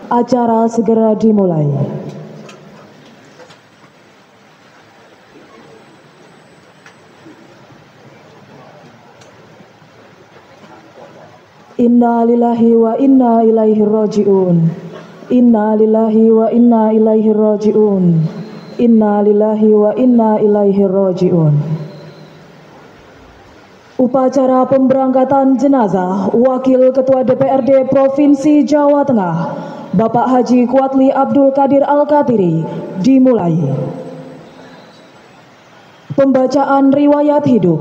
Acara segera dimulai. Inna lillahi wa inna ilaihi raji'un. Inna lillahi wa inna ilaihi raji'un. Inna lillahi wa inna ilaihi raji'un. Upacara pemberangkatan jenazah Wakil Ketua DPRD Provinsi Jawa Tengah Bapak Haji Kuatli Abdul Qadir Al-Qatiri dimulai. Pembacaan riwayat hidup.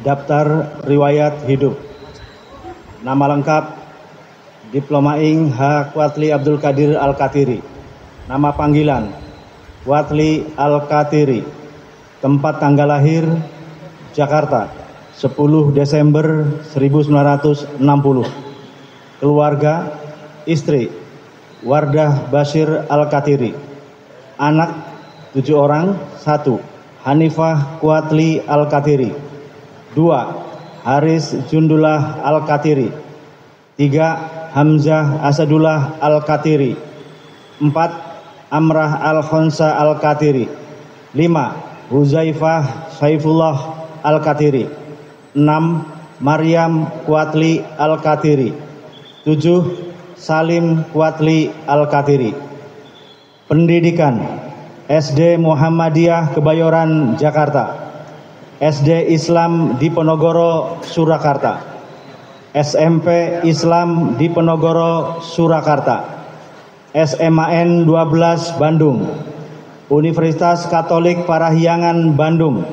Daftar riwayat hidup. Nama lengkap Diploma Ing H. Kuatli Abdul Qadir Al-Qatiri. Nama panggilan Kuatli Al-Qatiri. Tempat tanggal lahir Jakarta 10 Desember 1960. Keluarga istri Wardah Bashir Al-Qatiri. Anak 7 orang. 1. Hanifah Kuatli Al-Qatiri. 2. Haris Jundullah Al-Qatiri. 3. Hamzah Asadullah Al-Qatiri. 4. Amrah Al-Khonsa Al-Qatiri. 5. Huzaifah Saifullah Al-Qatiri. 6. Maryam Kuatli Al-Qatiri. 7. Salim Kuatli Al-Qatiri. Pendidikan SD Muhammadiyah Kebayoran Jakarta, SD Islam Diponegoro Surakarta, SMP Islam Diponegoro Surakarta, SMAN 12 Bandung, Universitas Katolik Parahyangan Bandung,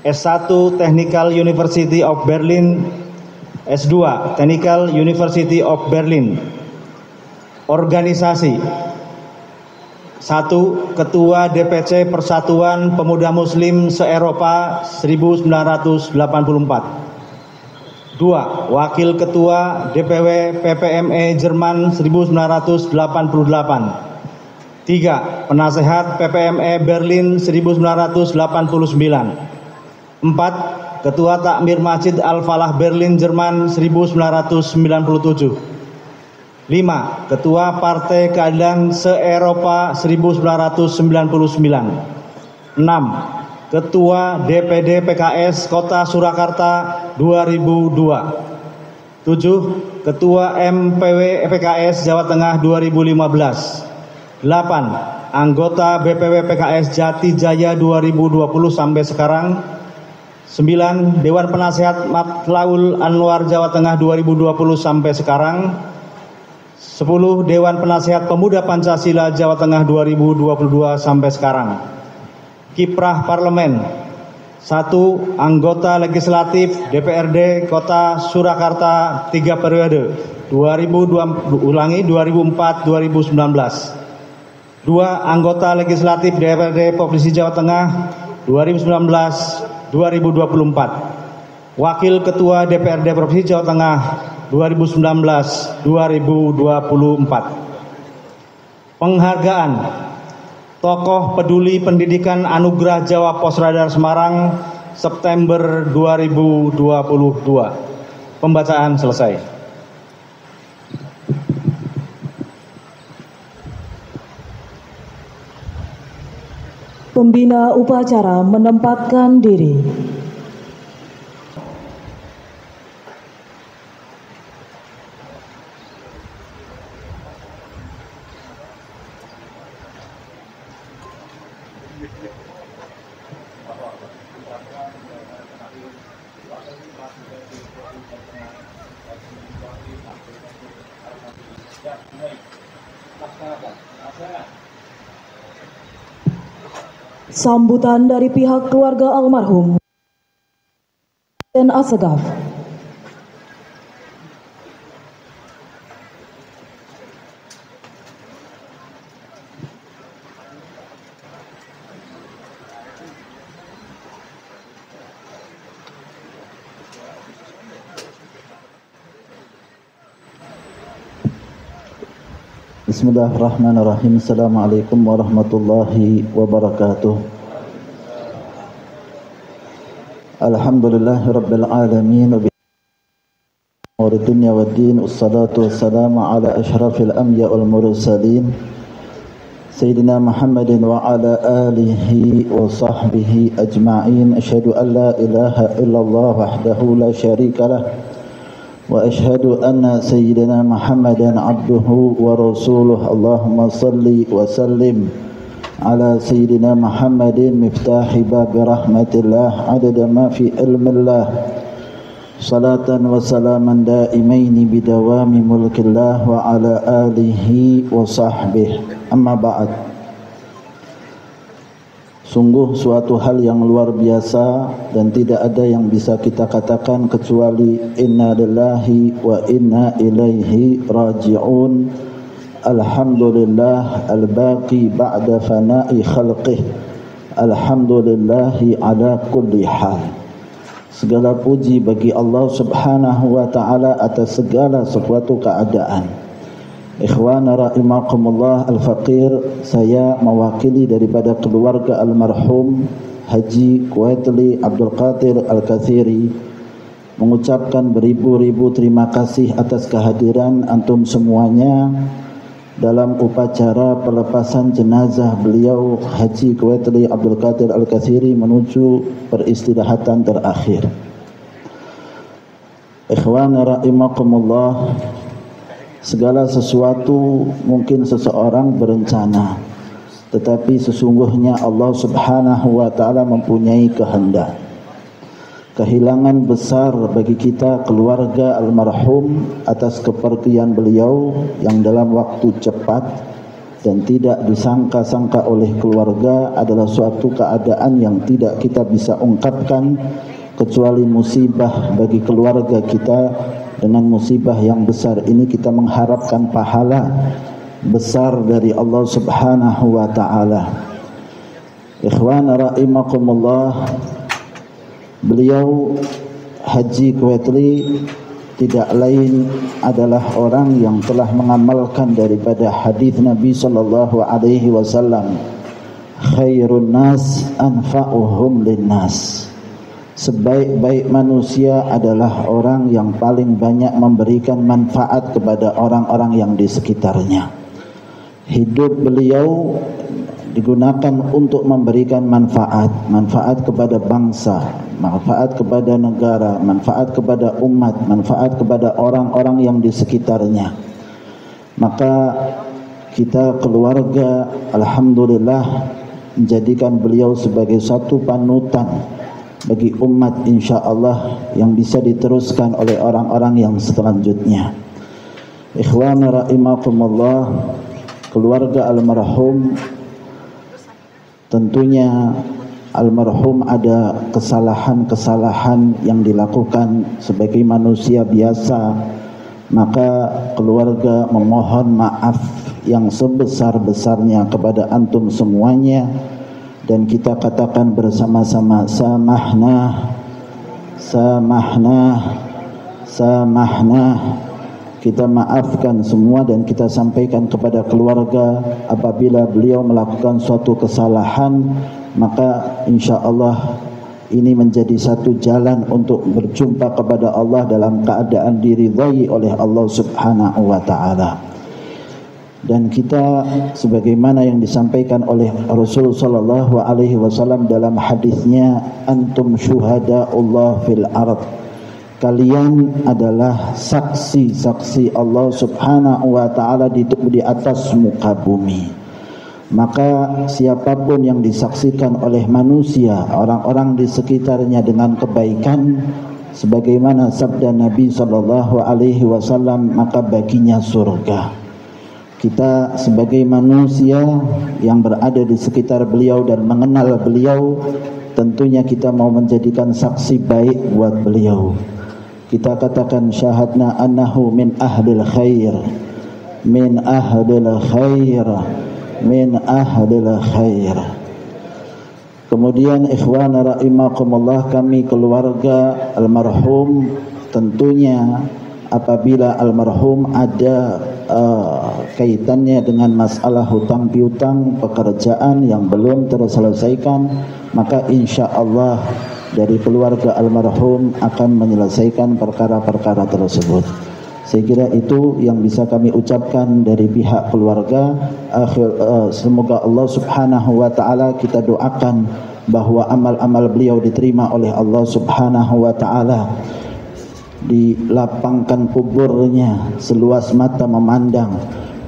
S1 Technical University of Berlin, S2 Technical University of Berlin. Organisasi: 1. Ketua DPC Persatuan Pemuda Muslim se-Eropa 1984. 2. Wakil Ketua DPW PPME Jerman 1988. 3. Penasehat PPME Berlin 1989. 4. Ketua Takmir Masjid Al-Falah Berlin Jerman 1997. 5. Ketua Partai Keadilan se-Eropa 1999. 6. Ketua DPD PKS Kota Surakarta 2002. 7. Ketua MPW PKS Jawa Tengah 2015. 8. Anggota BPW PKS Jati Jaya 2020 sampai sekarang. 9. Dewan Penasehat Matlaul Anwar Jawa Tengah 2020 sampai sekarang. 10. Dewan Penasehat Pemuda Pancasila Jawa Tengah 2022 sampai sekarang. Kiprah Parlemen: 1. Anggota Legislatif DPRD Kota Surakarta 3 periode 2004-2019. 2. Anggota Legislatif DPRD Provinsi Jawa Tengah 2019-2024. Wakil Ketua DPRD Provinsi Jawa Tengah 2019-2024. Penghargaan: Tokoh Peduli Pendidikan Anugerah Jawa Posradar Semarang September 2022. Pembacaan selesai. Pembina upacara menempatkan diri. Sambutan dari pihak keluarga almarhum dan Assegaf. Bismillahirrahmanirrahim. Assalamualaikum warahmatullahi wabarakatuh. Alhamdulillahirabbil alamin wa bi'amri dunya waddin. Wassalatu wassalamu ala asyrafil anbiya wal mursalin Sayyidina Muhammadin wa ala alihi wa sahbihi ajma'in. Asyhadu an la ilaha illallah wahdahu la syarikalah wa asyhadu anna sayyidina Muhammadan abduhu wa rasuluh. Allahumma salli wa sallim ala sayyidina Muhammadin miftahi babi rahmatillah adada ma fi ilmillah, salatan wa salaman daimaini bidawami mulkillah wa ala alihi wa sahbihi. Amma ba'd. Sungguh suatu hal yang luar biasa dan tidak ada yang bisa kita katakan kecuali inna lillahi wa inna ilaihi raji'un. Alhamdulillah al-baqi ba'da fana'i khalqih. Alhamdulillahi ala kulli hal. Segala puji bagi Allah subhanahu wa ta'ala atas segala sesuatu keadaan. Ikhwana rahimakumullah, al-faqir, saya mewakili daripada keluarga almarhum Haji Quwatli Abdul Qadir Al-Kathiri mengucapkan beribu-ribu terima kasih atas kehadiran antum semuanya dalam upacara pelepasan jenazah beliau Haji Quwatli Abdul Qadir Al-Kathiri menuju peristirahatan terakhir. Ikhwana rahimakumullah, segala sesuatu mungkin seseorang berencana, tetapi sesungguhnya Allah subhanahu wa ta'ala mempunyai kehendak. Kehilangan besar bagi kita keluarga almarhum atas kepergian beliau yang dalam waktu cepat dan tidak disangka-sangka oleh keluarga adalah suatu keadaan yang tidak kita bisa ungkapkan kecuali musibah bagi keluarga kita. Dengan musibah yang besar ini kita mengharapkan pahala besar dari Allah Subhanahu wa taala. Ikhwan rahimakumullah, beliau Haji Quwatli tidak lain adalah orang yang telah mengamalkan daripada hadis Nabi sallallahu alaihi wasallam, khairun nas anfa'uhum linnas. Sebaik-baik manusia adalah orang yang paling banyak memberikan manfaat kepada orang-orang yang di sekitarnya. Hidup beliau digunakan untuk memberikan manfaat kepada bangsa, manfaat kepada negara, manfaat kepada umat, manfaat kepada orang-orang yang di sekitarnya. Maka kita keluarga alhamdulillah menjadikan beliau sebagai satu panutan bagi umat insyaallah yang bisa diteruskan oleh orang-orang yang selanjutnya. Ikhwan rahimakumullah, keluarga almarhum, tentunya almarhum ada kesalahan-kesalahan yang dilakukan sebagai manusia biasa, maka keluarga memohon maaf yang sebesar-besarnya kepada antum semuanya, dan kita katakan bersama-sama samahna, samahna, samahna. Kita maafkan semua dan kita sampaikan kepada keluarga apabila beliau melakukan suatu kesalahan, maka insyaallah ini menjadi satu jalan untuk berjumpa kepada Allah dalam keadaan diridhai oleh Allah Subhanahu wa taala. Dan kita sebagaimana yang disampaikan oleh Rasul sallallahu alaihi wasallam dalam hadisnya, antum syuhadaullah fil ard, kalian adalah saksi-saksi Allah Subhanahu wa taala di atas muka bumi. Maka siapapun yang disaksikan oleh manusia, orang-orang di sekitarnya dengan kebaikan sebagaimana sabda Nabi sallallahu alaihi wasallam, maka baginya surga. Kita sebagai manusia yang berada di sekitar beliau dan mengenal beliau, tentunya kita mau menjadikan saksi baik buat beliau. Kita katakan syahadna annahu min ahlil khair, min ahlil khair, min ahlil khair. Kemudian ikhwan rahimakumullah, kami keluarga almarhum tentunya apabila almarhum ada kaitannya dengan masalah hutang piutang pekerjaan yang belum terselesaikan, maka insyaallah dari keluarga almarhum akan menyelesaikan perkara-perkara tersebut. Saya kira itu yang bisa kami ucapkan dari pihak keluarga. Semoga Allah Subhanahu wa taala, kita doakan bahwa amal-amal beliau diterima oleh Allah Subhanahu wa taala, dilapangkan kuburnya seluas mata memandang,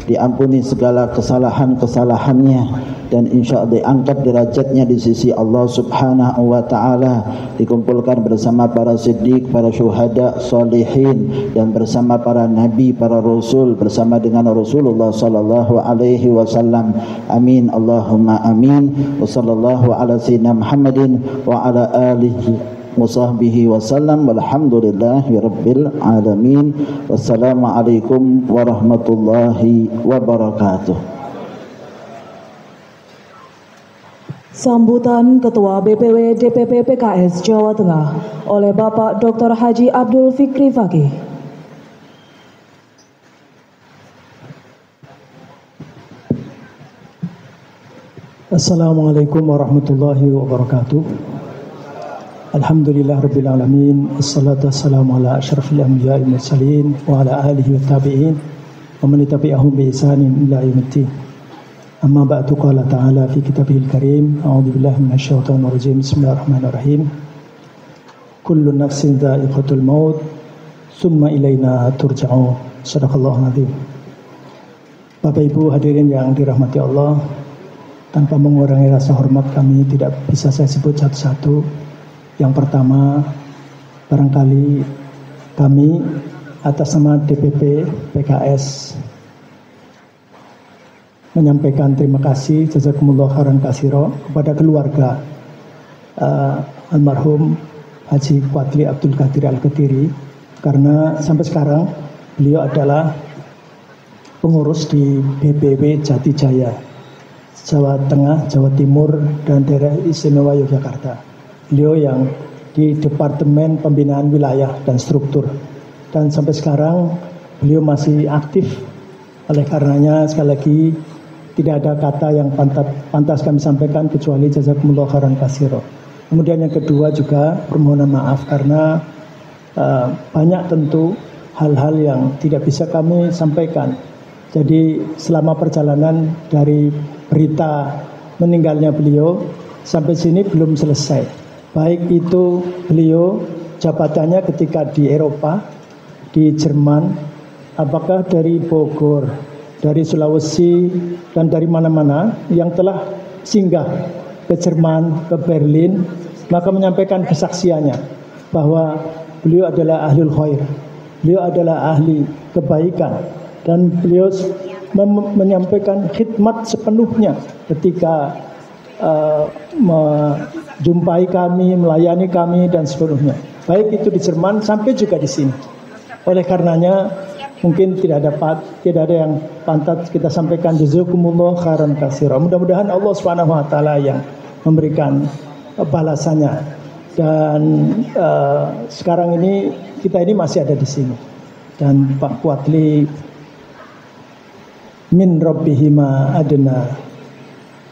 diampuni segala kesalahan-kesalahannya, dan insyaallah diangkat derajatnya di sisi Allah Subhanahu wa taala, dikumpulkan bersama para siddiq, para syuhada, salihin, dan bersama para nabi, para rasul, bersama dengan Rasulullah sallallahu alaihi wasallam. Amin Allahumma amin. Wa sallallahu ala sayyidina Muhammadin wa ala alihi wa sahbihi wasallam, walhamdulillahi rabbil alamin. Wassalamualaikum warahmatullahi wabarakatuh. Sambutan Ketua BPW DPP PKS Jawa Tengah oleh Bapak Dr. Haji Abdul Fikri Fakih. Assalamualaikum warahmatullahi wabarakatuh. Alhamdulillah rabbil alamin, wassalatu wassalamu ala asyrafil anbiya'i wal mursalin wa ala alihi wat tabi'in wa man tabi'ahum bi ihsanin ila yaumiddin. Amma ba'du, qala ta'ala fi kitabihil karim, a'udzu billahi minasy syaithanir rajim, bismillahirrahmanirrahim. Kullu nafsin dha'iqatul maut, tsumma ilaina turja'un. Shadaqallahul azim. Bapak Ibu hadirin yang dirahmati Allah, tanpa mengurangi rasa hormat kami tidak bisa saya sebut satu-satu. Yang pertama, barangkali kami atas nama DPP PKS menyampaikan terima kasih jazakumullah khairan katsira kepada keluarga almarhum Haji Kuatli Abdul Qadir Al-Qatiri, karena sampai sekarang beliau adalah pengurus di BPW Jati Jaya, Jawa Tengah, Jawa Timur, dan daerah istimewa Yogyakarta. Beliau yang di Departemen Pembinaan Wilayah dan Struktur, dan sampai sekarang beliau masih aktif. Oleh karenanya sekali lagi tidak ada kata yang pantas kami sampaikan kecuali jazakumullah khairan katsira. Kemudian yang kedua juga permohonan maaf karena banyak tentu hal-hal yang tidak bisa kami sampaikan. Jadi selama perjalanan dari berita meninggalnya beliau sampai sini belum selesai. Baik itu beliau jabatannya ketika di Eropa, di Jerman, apakah dari Bogor, dari Sulawesi, dan dari mana-mana yang telah singgah ke Jerman, ke Berlin, maka menyampaikan kesaksiannya bahwa beliau adalah ahlul khair, beliau adalah ahli kebaikan, dan beliau menyampaikan khidmat sepenuhnya ketika menjumpai kami, melayani kami, dan sepenuhnya. Baik itu di Jerman sampai juga di sini. Oleh karenanya mungkin tidak ada yang pantas kita sampaikan jazakumullah khairan katsira. Mudah-mudahan Allah Subhanahu wa taala yang memberikan balasannya. Dan sekarang ini kita ini masih ada di sini. Dan Pak Kuatli min rabbihima adna.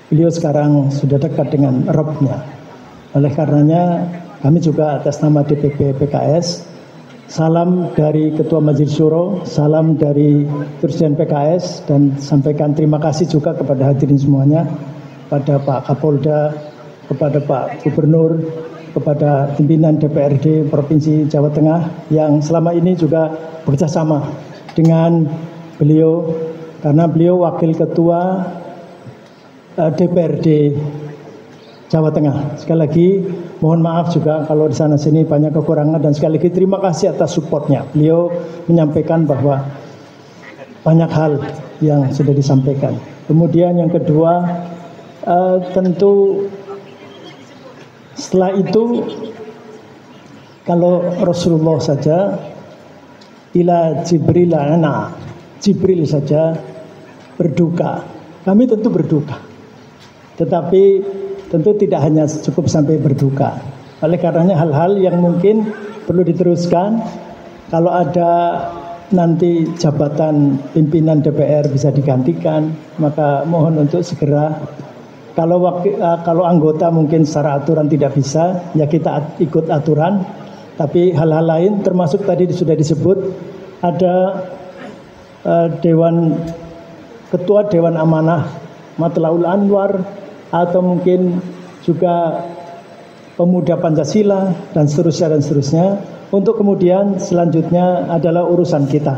Beliau sekarang sudah dekat dengan Rabbnya. Oleh karenanya kami juga atas nama DPP PKS, salam dari Ketua Majelis Syuro, salam dari Dirjen PKS, dan sampaikan terima kasih juga kepada hadirin semuanya, kepada Pak Kapolda, kepada Pak Gubernur, kepada pimpinan DPRD Provinsi Jawa Tengah yang selama ini juga bekerjasama dengan beliau, karena beliau Wakil Ketua DPRD Jawa Tengah. Sekali lagi mohon maaf juga kalau di sana sini banyak kekurangan, dan sekali lagi terima kasih atas supportnya. Beliau menyampaikan bahwa banyak hal yang sudah disampaikan. Kemudian yang kedua, tentu setelah itu kalau Rasulullah saja ila Jibril ana, Jibril saja berduka, kami tentu berduka, tetapi tentu tidak hanya cukup sampai berduka. Oleh karenanya hal-hal yang mungkin perlu diteruskan, kalau ada nanti jabatan pimpinan DPR bisa digantikan, maka mohon untuk segera. Kalau anggota mungkin secara aturan tidak bisa, ya kita ikut aturan. Tapi hal-hal lain termasuk tadi sudah disebut ada Ketua Dewan Amanah Matlaul Anwar, atau mungkin juga pemuda Pancasila, dan seterusnya, untuk kemudian selanjutnya adalah urusan kita,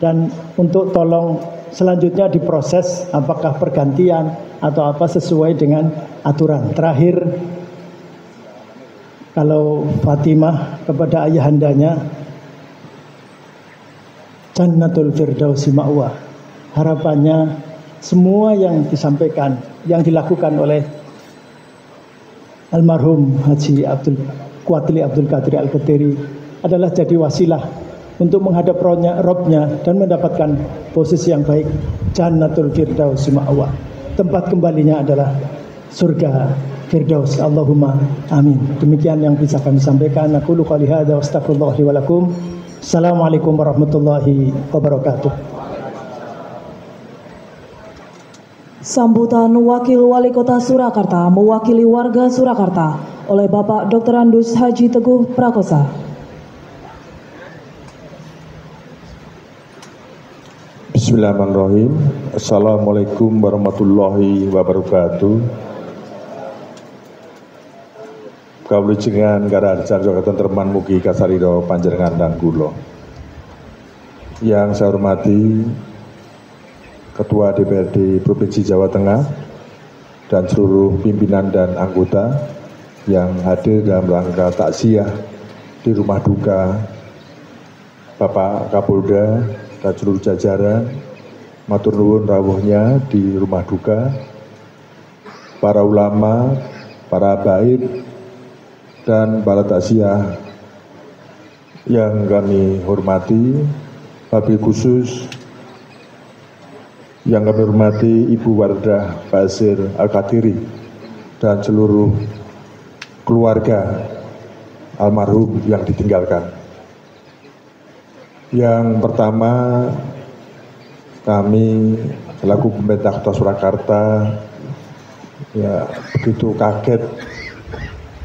dan untuk tolong selanjutnya diproses apakah pergantian atau apa sesuai dengan aturan. Terakhir, kalau Fatimah kepada ayahandanya Jannatul Firdausi ma'wa, harapannya semua yang disampaikan, yang dilakukan oleh almarhum Haji Kuatli Abdul Qadir Al-Qatiri adalah jadi wasilah untuk menghadap Robnya dan mendapatkan posisi yang baik, Jannatul Firdaus ma'wa. Tempat kembalinya adalah surga Firdaus. Allahumma amin. Demikian yang bisa kami sampaikan. Aku qouli hadza wa astaghfirullah li wa lakum. Assalamualaikum warahmatullahi wabarakatuh. Sambutan Wakil Wali Kota Surakarta mewakili warga Surakarta oleh Bapak Dr. Andus Haji Teguh Prakosa. Bismillahirrahmanirrahim. Assalamualaikum warahmatullahi wabarakatuh. Kawulijengan Karaharjan Jakarta Terman mugi kasariro panjenengan dan kula. Yang saya hormati Ketua DPRD Provinsi Jawa Tengah dan seluruh pimpinan dan anggota yang hadir dalam rangka takziah di rumah duka Bapak Kapolda dan seluruh jajaran, matur nuwun rawuhnya di rumah duka, para ulama, para habaib, dan para taziah yang kami hormati, wabil khusus yang kami hormati Ibu Wardah Basir Al-Qadiri dan seluruh keluarga almarhum yang ditinggalkan. Yang pertama, kami selaku pemerintah Kota Surakarta ya begitu kaget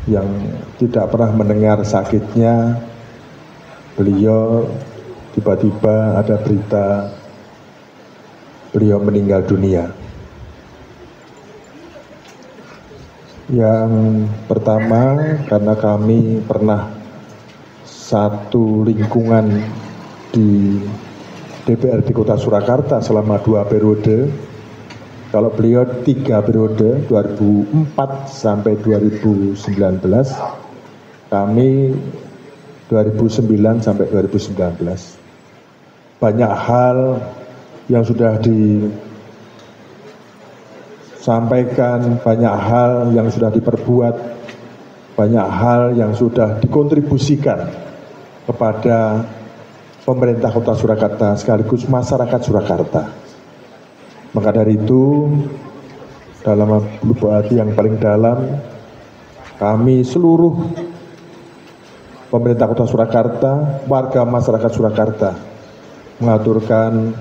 yang tidak pernah mendengar sakitnya beliau, tiba-tiba ada berita beliau meninggal dunia. Yang pertama, karena kami pernah satu lingkungan di DPRD Kota Surakarta selama 2 periode. Kalau beliau 3 periode, 2004 sampai 2019, kami 2009 sampai 2019. Banyak hal yang sudah disampaikan, banyak hal yang sudah diperbuat, banyak hal yang sudah dikontribusikan kepada pemerintah Kota Surakarta sekaligus masyarakat Surakarta. Maka dari itu, dalam lubuk hati yang paling dalam, kami seluruh pemerintah Kota Surakarta, warga masyarakat Surakarta mengaturkan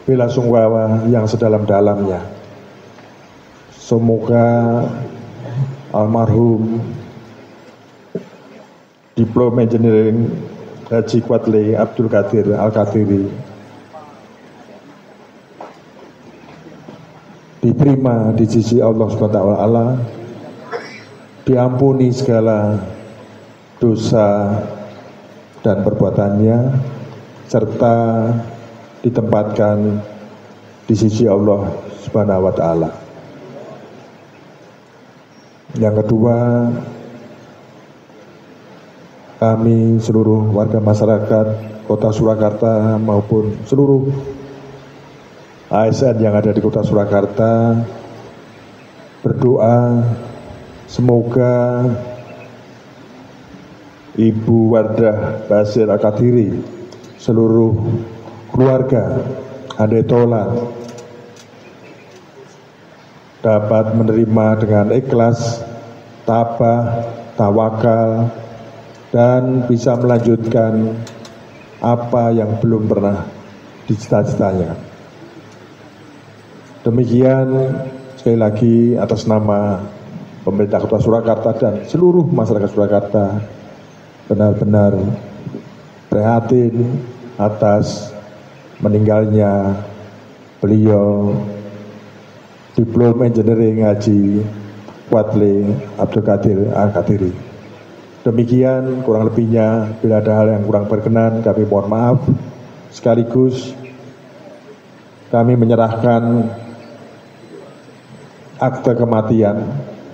bela sungkawa yang sedalam-dalamnya. Semoga almarhum Diplom Engineering Haji Kuatli Abdul Qadir Al-Qadiri diterima di sisi Allah SWT, diampuni segala dosa dan perbuatannya, serta ditempatkan di sisi Allah Subhanahu wa Ta'ala. Yang kedua, kami seluruh warga masyarakat Kota Surakarta maupun seluruh ASN yang ada di Kota Surakarta berdoa semoga Ibu Wardah Basir Al-Qadiri, seluruh keluarga Handetola dapat menerima dengan ikhlas, tabah, tawakal, dan bisa melanjutkan apa yang belum pernah dicita-citanya. Demikian sekali lagi atas nama pemerintah Kota Surakarta dan seluruh masyarakat Surakarta benar-benar prihatin atas meninggalnya beliau Diplom Engineering Haji Kuatli Abdul Qadir Al-Qadiri. Demikian kurang lebihnya, bila ada hal yang kurang berkenan kami mohon maaf. Sekaligus kami menyerahkan akte kematian,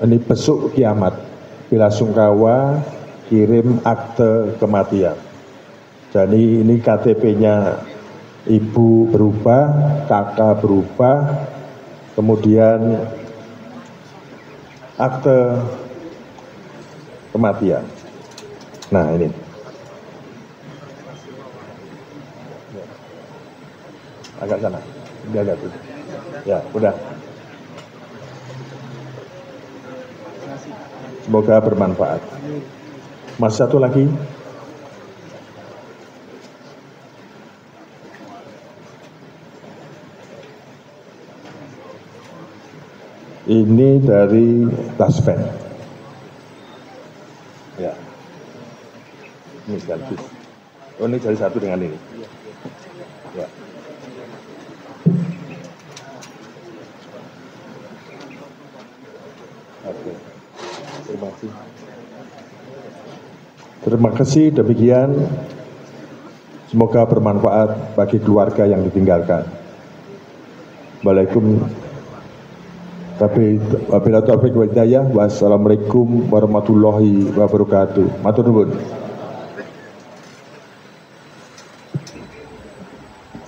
ini besuk kiamat, bela sungkawa kirim akte kematian. Jadi ini KTP-nya ibu berubah, kakak berubah, kemudian akte kematian. Nah ini. Agak sana, ini agak tuh. Ya, udah. Semoga bermanfaat. Masih satu lagi. Ini dari Taspen. Ya. Ini sekaligus. Oh, ini jadi satu dengan ini. Ya. Oke. Terima kasih. Terima kasih. Demikian. Semoga bermanfaat bagi keluarga yang ditinggalkan. Waalaikumsalam. Wabillahi taufiq wal hidayah. Wassalamualaikum warahmatullahi wabarakatuh. Matur nuwun.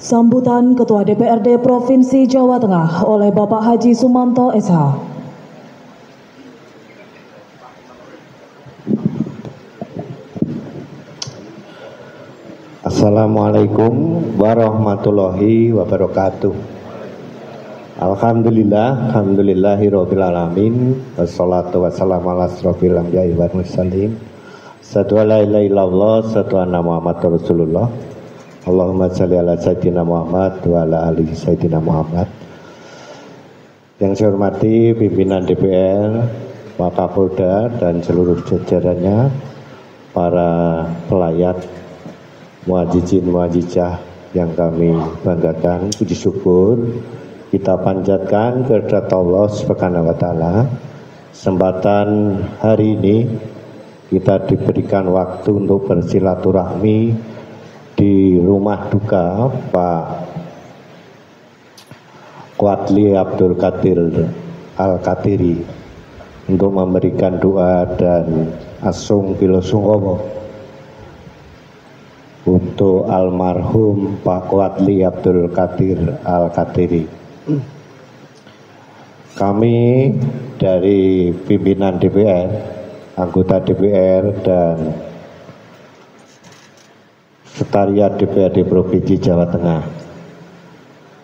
Sambutan Ketua DPRD Provinsi Jawa Tengah oleh Bapak Haji Sumanto SH. Assalamualaikum warahmatullahi wabarakatuh. Alhamdulillahirabbil alamin. Wassalatu wassalamu ala asrofil anbiya'i wal mursalin. Asyhadu an la ilaha illallah, asyhadu anna Muhammadar Rasulullah. Allahumma shalli ala sayyidina Muhammad wa ala ali sayyidina Muhammad. Yang saya hormati pimpinan DPR, Pak Kapolda dan seluruh jajarannya, para pelayat, muadzin muadzijah yang kami banggakan, puji syukur kita panjatkan kehadirat Allah Subhanahu wa taala. Kesempatan hari ini kita diberikan waktu untuk bersilaturahmi di rumah duka Pak Quadli Abdul Qadir Al-Qatiri untuk memberikan doa dan asung pilosungkomo untuk almarhum Pak Quadli Abdul Qadir Al-Qatiri. Kami dari pimpinan DPR, anggota DPR dan Sekretariat DPRD Provinsi Jawa Tengah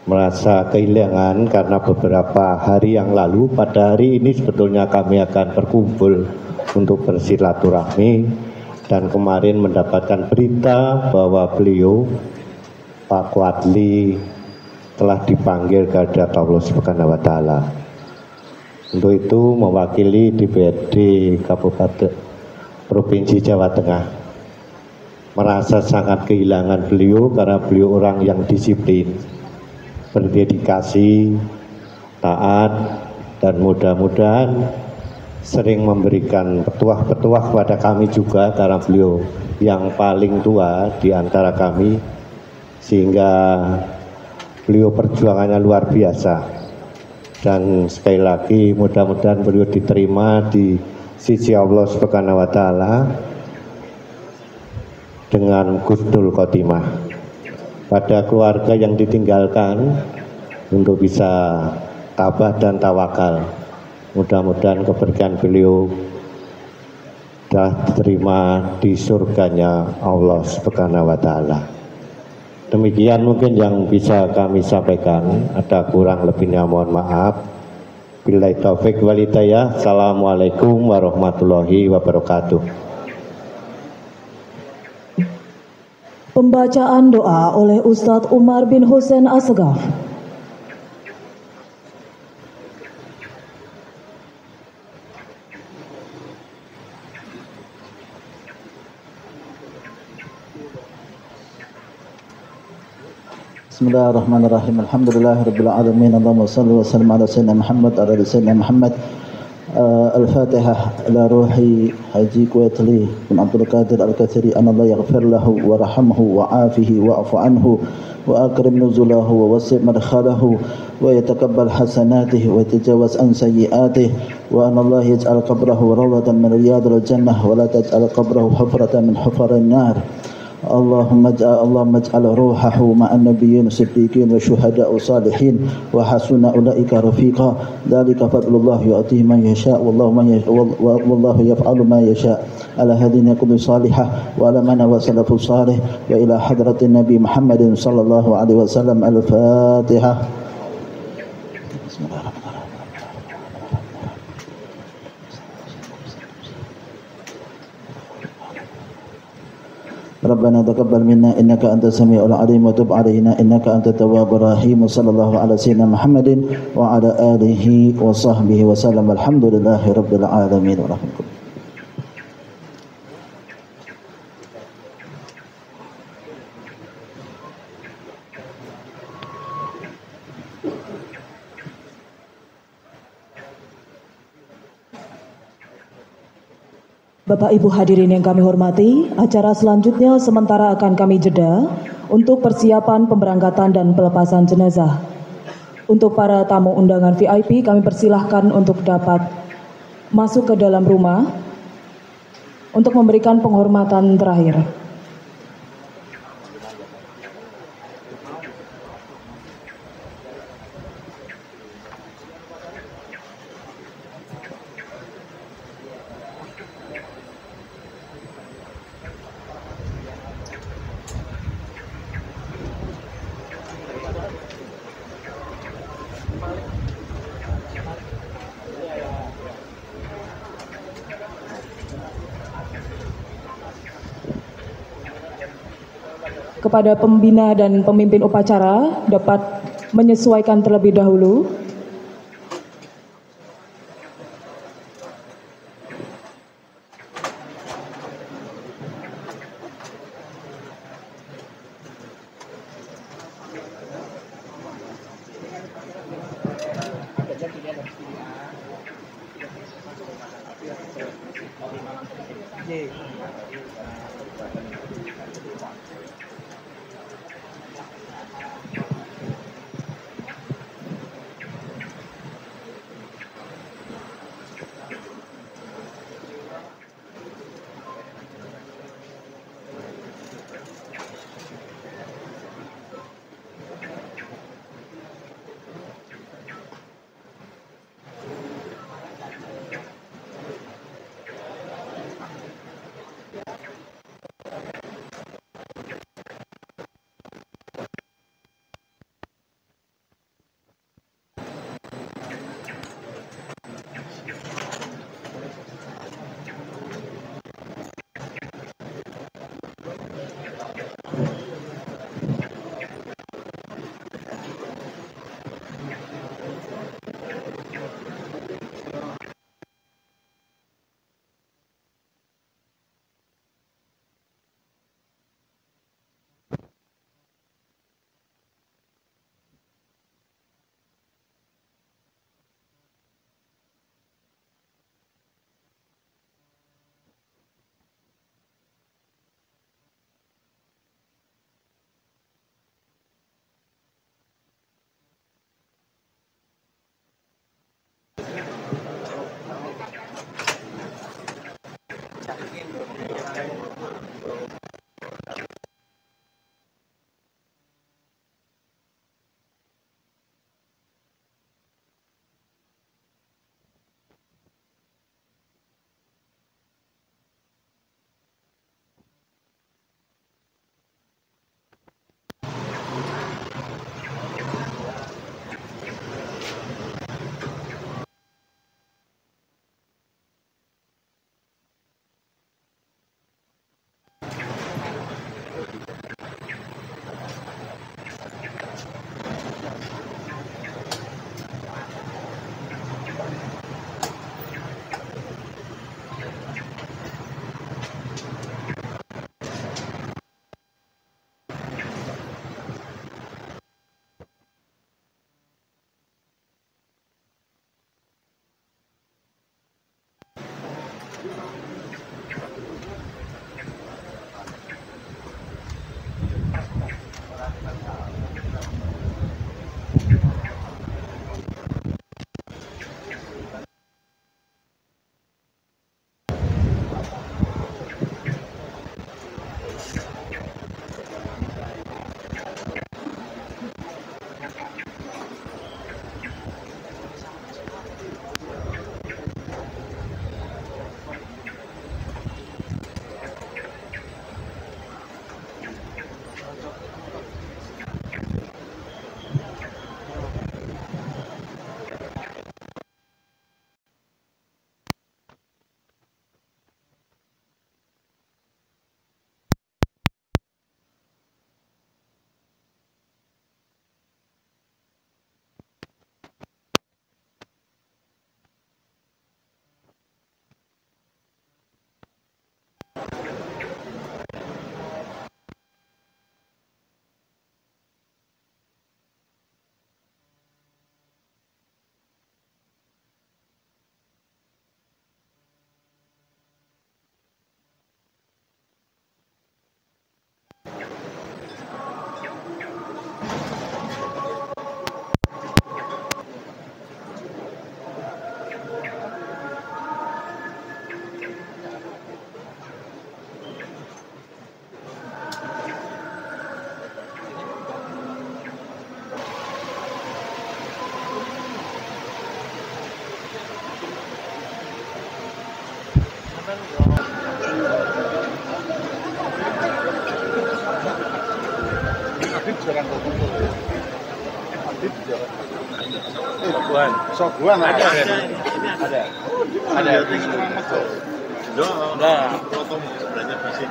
merasa kehilangan karena beberapa hari yang lalu, pada hari ini sebetulnya kami akan berkumpul untuk bersilaturahmi. Dan kemarin mendapatkan berita bahwa beliau, Pak Quadli, telah dipanggil ke hadirat Allah Subhanahu wa taala. Untuk itu mewakili DPRD Kabupaten Provinsi Jawa Tengah merasa sangat kehilangan beliau karena beliau orang yang disiplin, berdedikasi, taat, dan mudah-mudahan sering memberikan petuah-petuah kepada kami juga karena beliau yang paling tua di antara kami, sehingga beliau perjuangannya luar biasa. Dan sekali lagi mudah-mudahan beliau diterima di sisi Allah Subhanahu wa taala dengan husnul khotimah. Pada keluarga yang ditinggalkan untuk bisa tabah dan tawakal. Mudah-mudahan keberkahan beliau telah diterima di surganya Allah Subhanahu wa taala. Demikian mungkin yang bisa kami sampaikan, ada kurang lebihnya mohon maaf. Billahi taufik wal hidayah. Assalamualaikum warahmatullahi wabarakatuh. Pembacaan doa oleh Ustadz Umar bin Hussein Assegaf. Bismillahirrahmanirrahim. Alhamdulillahirabbil alamin. Allahumma shalli wa sallim ala sayyidina Muhammad ala sayyidina Muhammad. Al-Fatihah ila ruhi Haji Quadli bin Abdul Qadir Al-Qatiri, an Allah yaghfir lahu wa rahamhu wa afihi wa afu anhu wa akrim nuzulahu wa wasi' madkhalahu wa yatakabbal hasanatihi wa yatajawaz an sayyiatihi wa an Allah yaj'al qabrahu rawdatan min riyadil jannah wa la taj'al qabrahu hufratan min hufarin nar. اللهم اجعل روحه مع النبيين والصديقين والشهداء والصالحين وحسن أولئك رفيقا. ذلك فضل الله يؤتيه من يشاء والله يفعل ما يشاء. على هذه الكتب الصالحة وعلى من وسلف الصالح وإلى حضرة النبي محمد صلى الله عليه وسلم. الفاتحة. بسم الله الرحمن الرحيم. ربنا تقبل منا إنك أنت السميع العليم وتب علينا إنك أنت التواب الرحيم. وصلى الله على سيدنا محمد وعلى آله وصحبه وسلم. الحمد لله رب العالمين. ورحمة الله. Bapak Ibu hadirin yang kami hormati, acara selanjutnya sementara akan kami jeda untuk persiapan pemberangkatan dan pelepasan jenazah. Untuk para tamu undangan VIP kami persilahkan untuk dapat masuk ke dalam rumah untuk memberikan penghormatan terakhir. kepada pembina dan pemimpin upacara dapat menyesuaikan terlebih dahulu. Soguan ada. Ada. Nah, sebelahnya masih.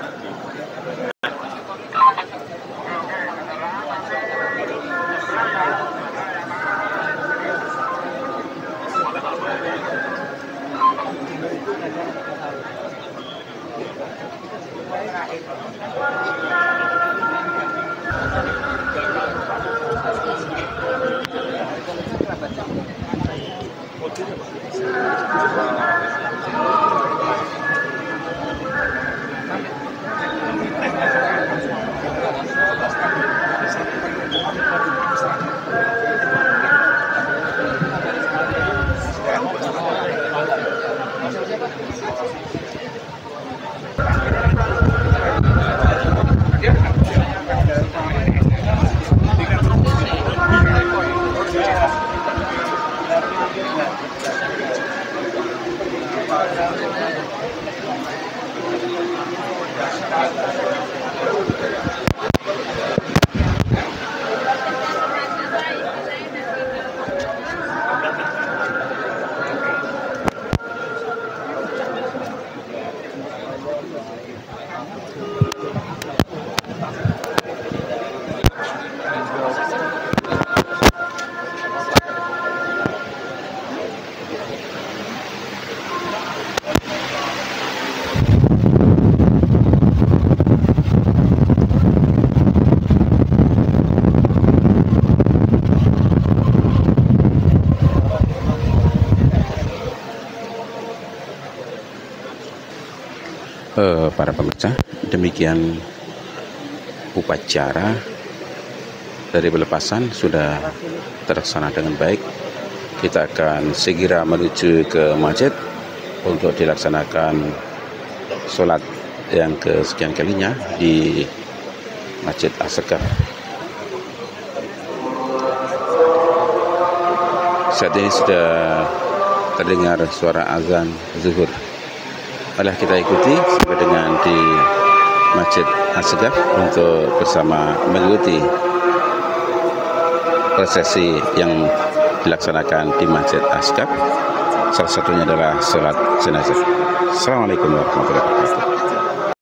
Para pemirsa, demikian upacara dari pelepasan sudah terlaksana dengan baik. Kita akan segera menuju ke masjid untuk dilaksanakan sholat yang kesekian kalinya di Masjid As-Sekaf. Saat ini sudah terdengar suara azan zuhur. Malah kita ikuti sampai dengan di Masjid As-Sekaf untuk bersama mengikuti prosesi yang dilaksanakan di Masjid As-Sekaf. Salah satunya adalah sholat jenazah. Assalamualaikum warahmatullahi wabarakatuh.